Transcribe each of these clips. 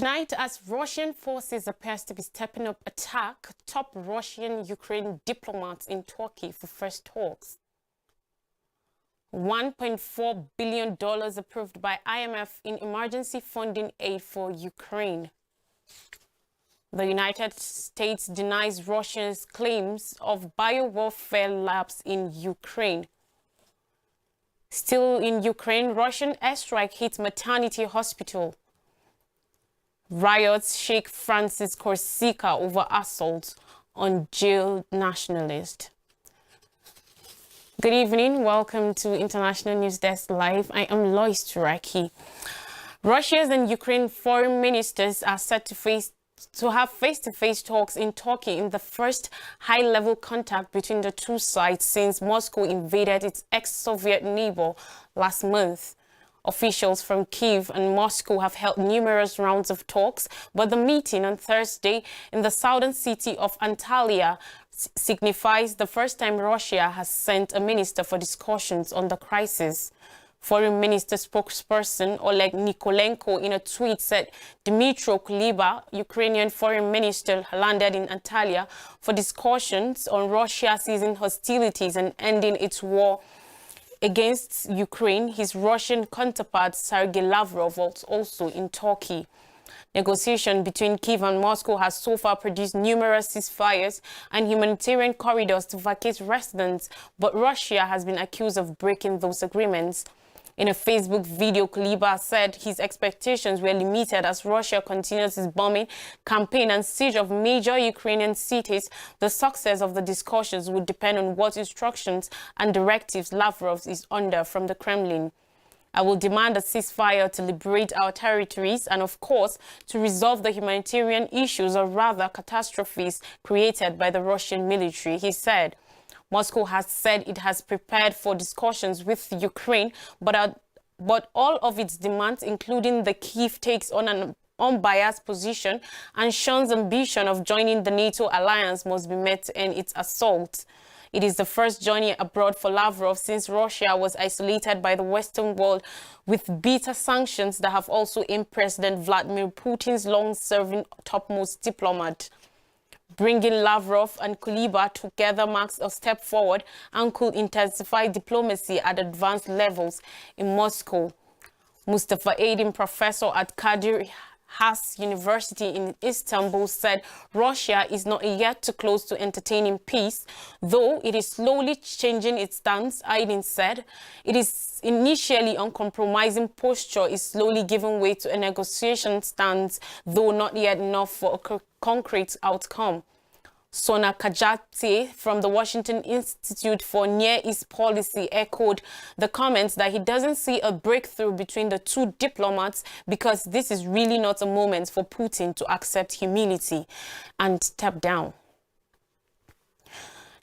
Tonight, as Russian forces appears to be stepping up attack, top Russian-Ukraine diplomats in Turkey for first talks. $1.4 billion approved by IMF in emergency funding aid for Ukraine. The United States denies Russia's claims of biowarfare labs in Ukraine. Still in Ukraine, Russian airstrike hit maternity hospital. Riots shake France's Corsican over assault on jailed nationalist. Good evening. Welcome to International News Desk Live. I am Lois Turaki. Russia's and Ukraine foreign ministers are set to have face-to-face talks in Turkey in the first high-level contact between the two sides since Moscow invaded its ex-Soviet neighbor last month. Officials from Kyiv and Moscow have held numerous rounds of talks, but the meeting on Thursday in the southern city of Antalya signifies the first time Russia has sent a minister for discussions on the crisis. Foreign Minister spokesperson Oleg Nikolenko in a tweet said Dmytro Kuleba, Ukrainian foreign minister, landed in Antalya for discussions on Russia ceasing hostilities and ending its war against Ukraine. His Russian counterpart Sergei Lavrov was also in Turkey. Negotiation between Kyiv and Moscow has so far produced numerous ceasefires and humanitarian corridors to vacate residents, but Russia has been accused of breaking those agreements. In a Facebook video, Kuleba said his expectations were limited as Russia continues its bombing campaign and siege of major Ukrainian cities. The success of the discussions would depend on what instructions and directives Lavrov is under from the Kremlin. I will demand a ceasefire to liberate our territories and, of course, to resolve the humanitarian issues or rather catastrophes created by the Russian military, he said. Moscow has said it has prepared for discussions with Ukraine, but all of its demands, including the Kyiv takes on an unbiased position and shuns ambition of joining the NATO alliance, must be met in its assault. It is the first journey abroad for Lavrov since Russia was isolated by the Western world with bitter sanctions that have also impressed President Vladimir Putin's long-serving topmost diplomat. Bringing Lavrov and Kuleba together marks a step forward and could intensify diplomacy at advanced levels in Moscow. Mustafa Aydin, professor at Kadir Has University in Istanbul, said Russia is not yet too close to entertaining peace, though it is slowly changing its stance. Aydin said it is initially uncompromising posture is slowly giving way to a negotiation stance, though not yet enough for a concrete outcome. Sona Kajati from the Washington Institute for Near East Policy echoed the comments that he doesn't see a breakthrough between the two diplomats because this is really not a moment for Putin to accept humility and step down.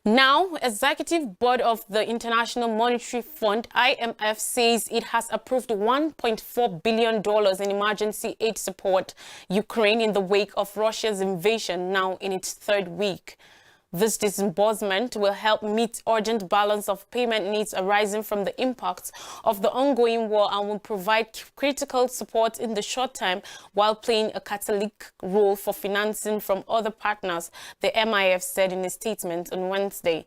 Now, Executive Board of the International Monetary Fund, IMF, says it has approved $1.4 billion in emergency aid support Ukraine in the wake of Russia's invasion, now in its third week. This disbursement will help meet urgent balance of payment needs arising from the impacts of the ongoing war and will provide critical support in the short term while playing a catalytic role for financing from other partners, the MIF said in a statement on Wednesday.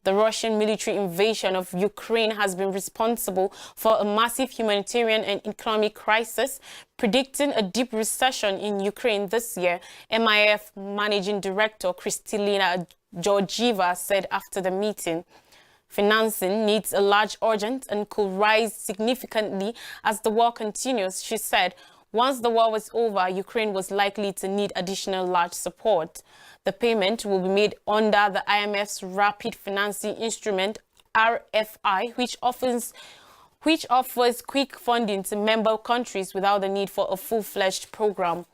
The Russian military invasion of Ukraine has been responsible for a massive humanitarian and economic crisis, predicting a deep recession in Ukraine this year, MIF Managing Director Kristalina Georgieva said after the meeting. Financing needs a large urgent and could rise significantly as the war continues, she said. Once the war was over, Ukraine was likely to need additional large support. The payment will be made under the IMF's Rapid Financing Instrument, RFI, which offers quick funding to member countries without the need for a full-fledged program.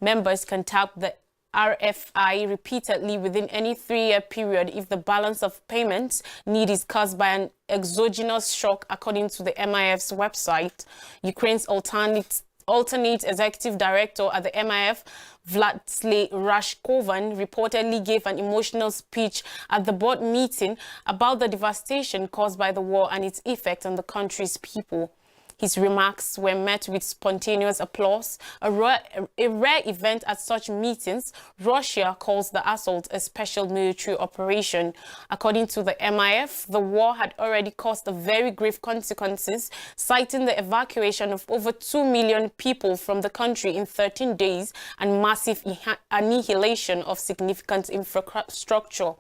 Members can tap the RFI repeatedly within any 3-year period if the balance of payments need is caused by an exogenous shock, according to the MIF's website. Ukraine's alternate executive director at the MIF, Vladsley Rashkovan, reportedly gave an emotional speech at the board meeting about the devastation caused by the war and its effect on the country's people. His remarks were met with spontaneous applause, a rare event at such meetings. Russia calls the assault a special military operation. According to the MIF, the war had already caused very grave consequences, citing the evacuation of over 2 million people from the country in 13 days and massive annihilation of significant infrastructure.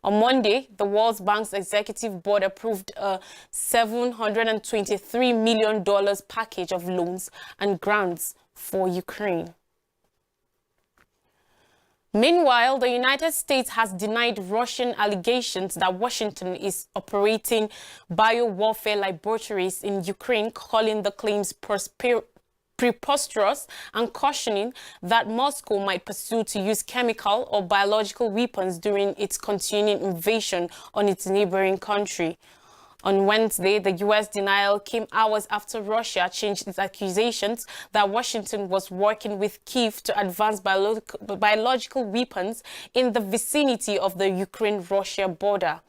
On Monday, the World Bank's executive board approved a $723 million package of loans and grants for Ukraine. Meanwhile, the United States has denied Russian allegations that Washington is operating biowarfare laboratories in Ukraine, calling the claims preposterous and cautioning that Moscow might pursue to use chemical or biological weapons during its continuing invasion on its neighboring country. On Wednesday, the U.S. denial came hours after Russia changed its accusations that Washington was working with Kyiv to advance biological weapons in the vicinity of the Ukraine-Russia border.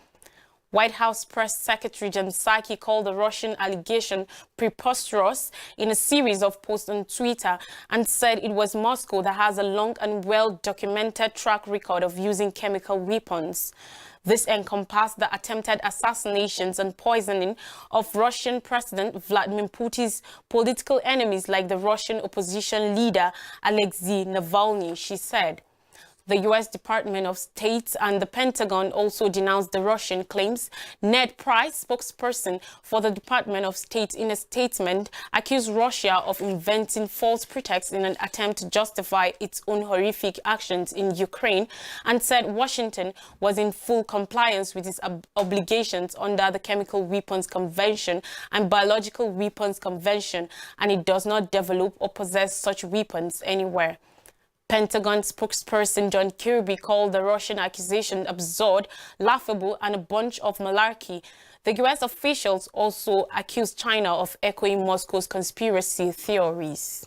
White House Press Secretary Jen Psaki called the Russian allegation preposterous in a series of posts on Twitter and said it was Moscow that has a long and well-documented track record of using chemical weapons. This encompassed the attempted assassinations and poisoning of Russian President Vladimir Putin's political enemies like the Russian opposition leader Alexei Navalny, she said. The U.S. Department of State and the Pentagon also denounced the Russian claims. Ned Price, spokesperson for the Department of State, in a statement, accused Russia of inventing false pretexts in an attempt to justify its own horrific actions in Ukraine and said Washington was in full compliance with its obligations under the Chemical Weapons Convention and Biological Weapons Convention, and it does not develop or possess such weapons anywhere. Pentagon spokesperson John Kirby called the Russian accusation absurd, laughable, and a bunch of malarkey. The U.S. officials also accused China of echoing Moscow's conspiracy theories.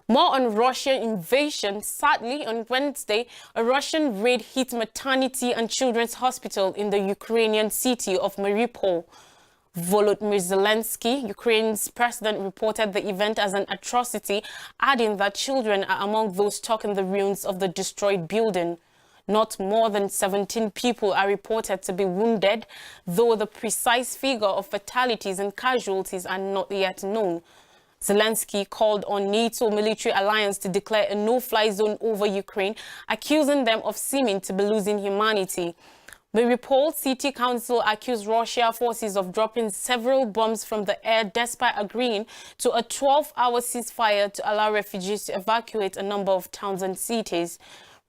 More on Russian invasion. Sadly, on Wednesday, a Russian raid hit maternity and children's hospital in the Ukrainian city of Mariupol. Volodymyr Zelensky, Ukraine's president, reported the event as an atrocity, adding that children are among those stuck in the ruins of the destroyed building. Not more than 17 people are reported to be wounded, though the precise figure of fatalities and casualties are not yet known. Zelensky called on NATO military alliance to declare a no-fly zone over Ukraine, accusing them of seeming to be losing humanity. Mariupol City Council accused Russia forces of dropping several bombs from the air despite agreeing to a 12-hour ceasefire to allow refugees to evacuate a number of towns and cities.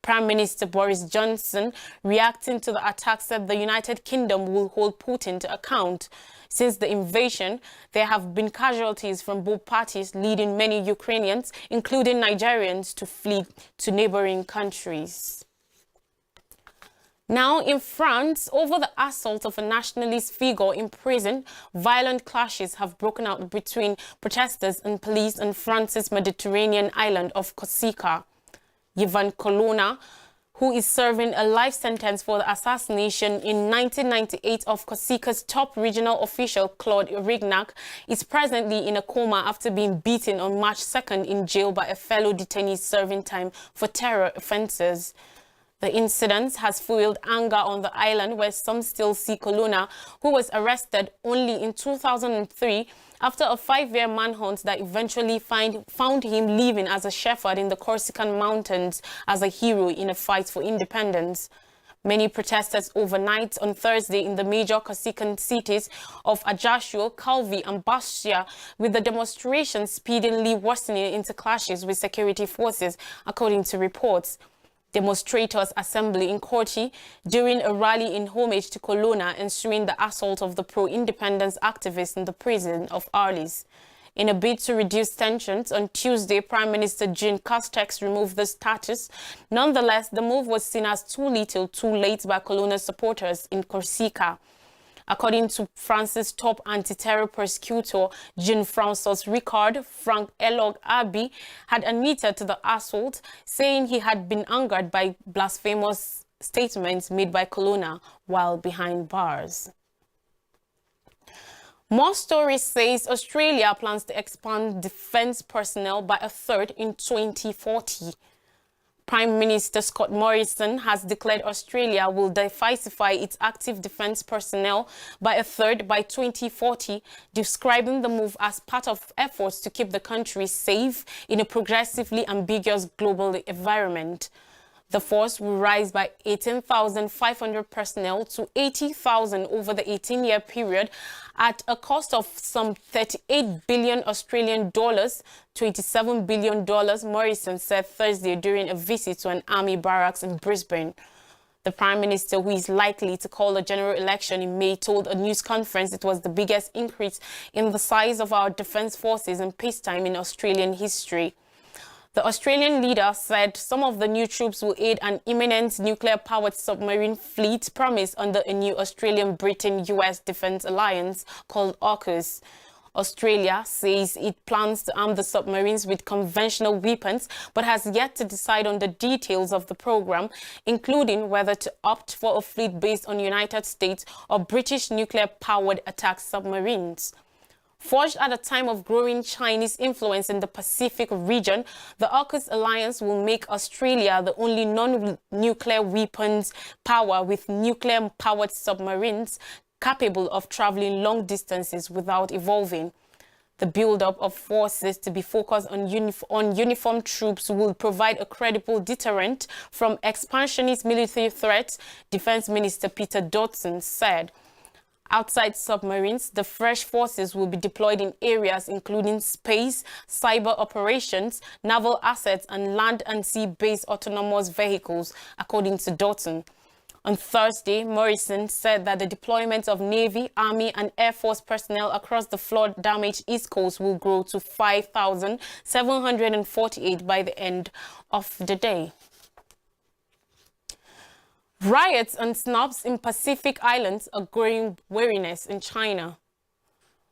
Prime Minister Boris Johnson, reacting to the attack, said the United Kingdom will hold Putin to account. Since the invasion, there have been casualties from both parties, leading many Ukrainians, including Nigerians, to flee to neighboring countries. Now, in France, over the assault of a nationalist figure in prison, violent clashes have broken out between protesters and police on France's Mediterranean island of Corsica. Yvan Colonna, who is serving a life sentence for the assassination in 1998 of Corsica's top regional official Claude Rignac, is presently in a coma after being beaten on March 2nd in jail by a fellow detainee serving time for terror offences. The incident has fueled anger on the island, where some still see Colonna, who was arrested only in 2003 after a 5-year manhunt that eventually found him living as a shepherd in the Corsican mountains as a hero in a fight for independence. Many protested overnight on Thursday in the major Corsican cities of Ajaccio, Calvi and Bastia, with the demonstrations speedily worsening into clashes with security forces, according to reports. Demonstrators assembly in Corti during a rally in homage to Colonna ensuing the assault of the pro-independence activists in the prison of Arles. In a bid to reduce tensions, on Tuesday, Prime Minister Jean Castex removed the status. Nonetheless, the move was seen as too little, too late by Colonna's supporters in Corsica. According to France's top anti-terror prosecutor, Jean-François Ricard, Frank Elog Abi had admitted to the assault, saying he had been angered by blasphemous statements made by Colonna while behind bars. More Stories says Australia plans to expand defense personnel by a third in 2040. Prime Minister Scott Morrison has declared Australia will diversify its active defense personnel by a third by 2040, describing the move as part of efforts to keep the country safe in a progressively ambiguous global environment. The force will rise by 18,500 personnel to 80,000 over the 18-year period at a cost of some 38 billion Australian dollars, $27 billion, Morrison said Thursday during a visit to an army barracks in Brisbane. The Prime Minister, who is likely to call a general election in May, told a news conference it was the biggest increase in the size of our defence forces in peacetime in Australian history. The Australian leader said some of the new troops will aid an imminent nuclear-powered submarine fleet promised under a new Australian-Britain-US defence alliance called AUKUS. Australia says it plans to arm the submarines with conventional weapons, but has yet to decide on the details of the program, including whether to opt for a fleet based on United States or British nuclear-powered attack submarines. Forged at a time of growing Chinese influence in the Pacific region, the AUKUS alliance will make Australia the only non-nuclear weapons power with nuclear-powered submarines capable of traveling long distances without evolving. The build-up of forces to be focused on uniformed troops will provide a credible deterrent from expansionist military threats, Defense Minister Peter Dutton said. Outside submarines, the fresh forces will be deployed in areas including space, cyber operations, naval assets, and land and sea-based autonomous vehicles, according to Dutton. On Thursday, Morrison said that the deployment of Navy, Army, and Air Force personnel across the flood-damaged East Coast will grow to 5,748 by the end of the day. Riots and snobs in Pacific Islands are growing wariness in China.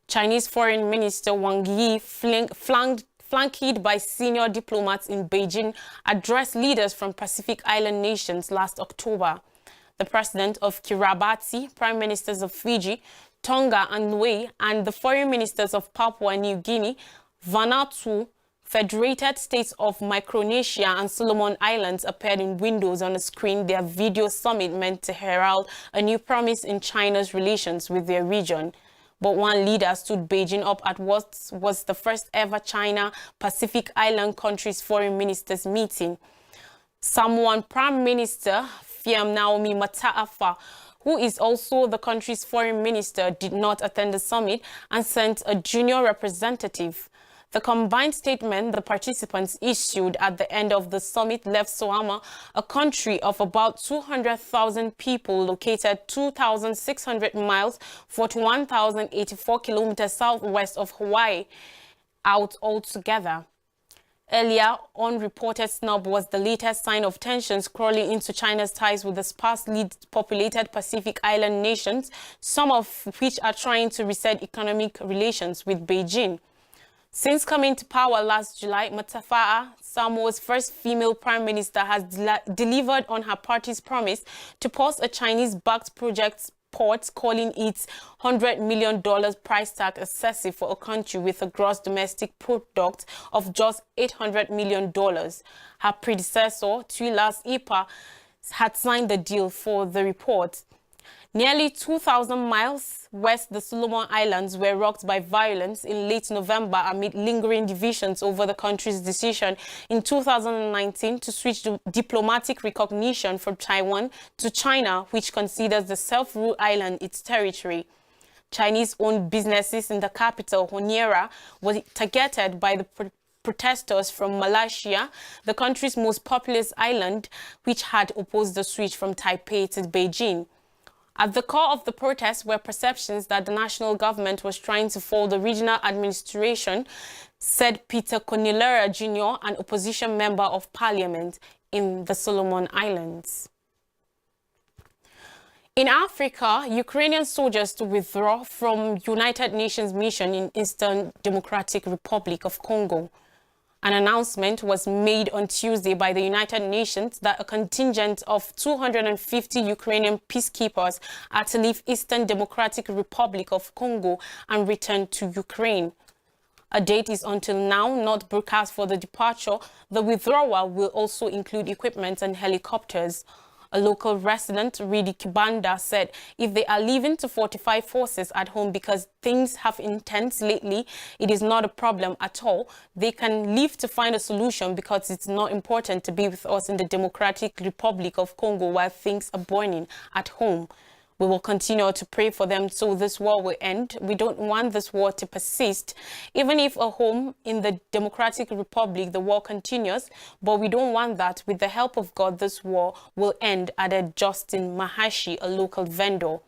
Chinese Foreign Minister Wang Yi, flanked by senior diplomats in Beijing, addressed leaders from Pacific Island nations last October. The president of Kiribati, prime ministers of Fiji, Tonga and Niue, and the foreign ministers of Papua New Guinea, Vanuatu, Federated States of Micronesia and Solomon Islands appeared in windows on a screen. Their video summit meant to herald a new promise in China's relations with their region. But one leader stood Beijing up at what was the first ever China-Pacific Island countries foreign ministers meeting. Samoan Prime Minister Fiam Naomi Mataafa, who is also the country's foreign minister, did not attend the summit and sent a junior representative. The combined statement the participants issued at the end of the summit left Samoa, a country of about 200,000 people located 2,600 miles, 41,084 kilometers southwest of Hawaii, out altogether. Earlier, unreported snub was the latest sign of tensions crawling into China's ties with the sparsely populated Pacific Island nations, some of which are trying to reset economic relations with Beijing. Since coming to power last July, Mataafa, Samoa's first female prime minister, has delivered on her party's promise to pause a Chinese-backed project port, calling its $100 million price tag excessive for a country with a gross domestic product of just $800 million. Her predecessor, Tuilas Ipa, had signed the deal for the report. Nearly 2,000 miles west, the Solomon Islands were rocked by violence in late November amid lingering divisions over the country's decision in 2019 to switch to diplomatic recognition from Taiwan to China, which considers the self-ruled island its territory. Chinese-owned businesses in the capital, Honiara, were targeted by the protesters from Malaysia, the country's most populous island, which had opposed the switch from Taipei to Beijing. At the core of the protests were perceptions that the national government was trying to fold the regional administration, said Peter Konilera Jr., an opposition member of parliament in the Solomon Islands. In Africa, Ukrainian soldiers to withdraw from United Nations mission in Eastern Democratic Republic of Congo. An announcement was made on Tuesday by the United Nations that a contingent of 250 Ukrainian peacekeepers are to leave Eastern Democratic Republic of Congo and return to Ukraine. A date is until now not broadcast for the departure. The withdrawal will also include equipment and helicopters. A local resident, Ridi Kibanda, said if they are leaving to fortify forces at home because things have intense lately, it is not a problem at all. They can leave to find a solution because it's not important to be with us in the Democratic Republic of Congo while things are burning at home. We will continue to pray for them so this war will end. We don't want this war to persist. Even if at home in the Democratic Republic, the war continues, but we don't want that. With the help of God, this war will end, added Justin Mahashi, a local vendor.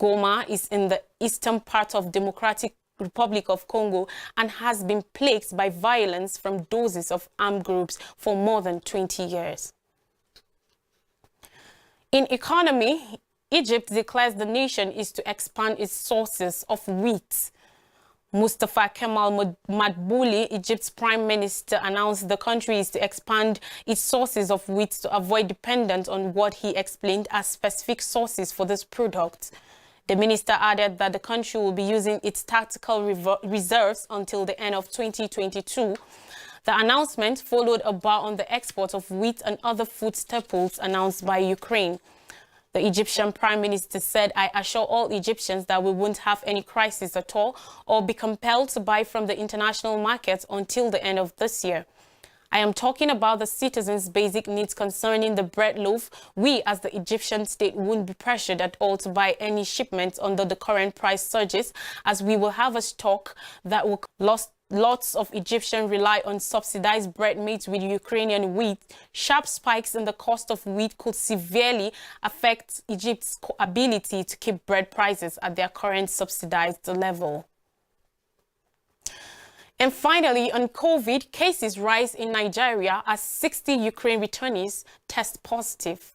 Goma is in the eastern part of Democratic Republic of Congo and has been plagued by violence from dozens of armed groups for more than 20 years. In economy, Egypt declares the nation is to expand its sources of wheat. Mustafa Kemal Madbouli, Egypt's prime minister, announced the country is to expand its sources of wheat to avoid dependence on what he explained as specific sources for this product. The minister added that the country will be using its tactical reserves until the end of 2022. The announcement followed a ban on the export of wheat and other food staples announced by Ukraine. The Egyptian Prime Minister said, "I assure all Egyptians that we won't have any crisis at all or be compelled to buy from the international market until the end of this year. I am talking about the citizens' basic needs concerning the bread loaf. We, as the Egyptian state, won't be pressured at all to buy any shipments under the current price surges, as we will have a stock that will last." Lots of Egyptians rely on subsidized bread made with Ukrainian wheat. Sharp spikes in the cost of wheat could severely affect Egypt's ability to keep bread prices at their current subsidized level. And finally, on COVID, cases rise in Nigeria as 60 Ukraine returnees test positive.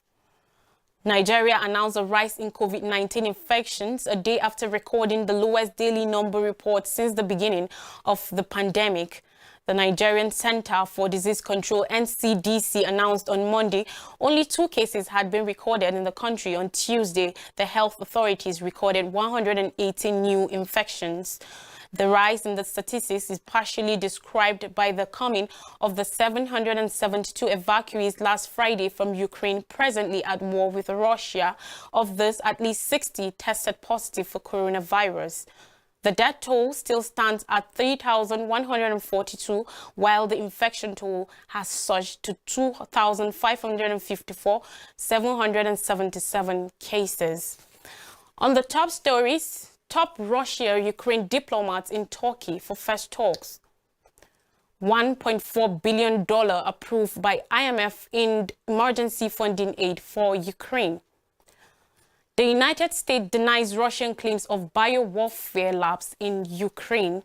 Nigeria announced a rise in COVID-19 infections a day after recording the lowest daily number report since the beginning of the pandemic. The Nigerian Center for Disease Control, NCDC, announced on Monday only 2 cases had been recorded in the country. On Tuesday, the health authorities recorded 118 new infections. The rise in the statistics is partially described by the coming of the 772 evacuees last Friday from Ukraine, presently at war with Russia. Of this, at least 60 tested positive for coronavirus. The death toll still stands at 3,142, while the infection toll has surged to 2,554, 777 cases. On the top stories, top Russia-Ukraine diplomats in Turkey for first talks. $1.4 billion approved by IMF in emergency funding aid for Ukraine. The United States denies Russian claims of biowarfare labs in Ukraine.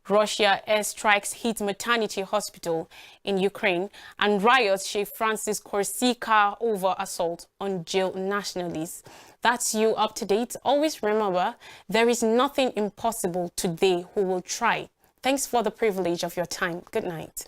Russia airstrikes hit maternity hospital in Ukraine, and riots shake France's Corsica over assault on jailed nationalists. That's you up to date. Always remember, there is nothing impossible to they who will try. Thanks for the privilege of your time. Good night.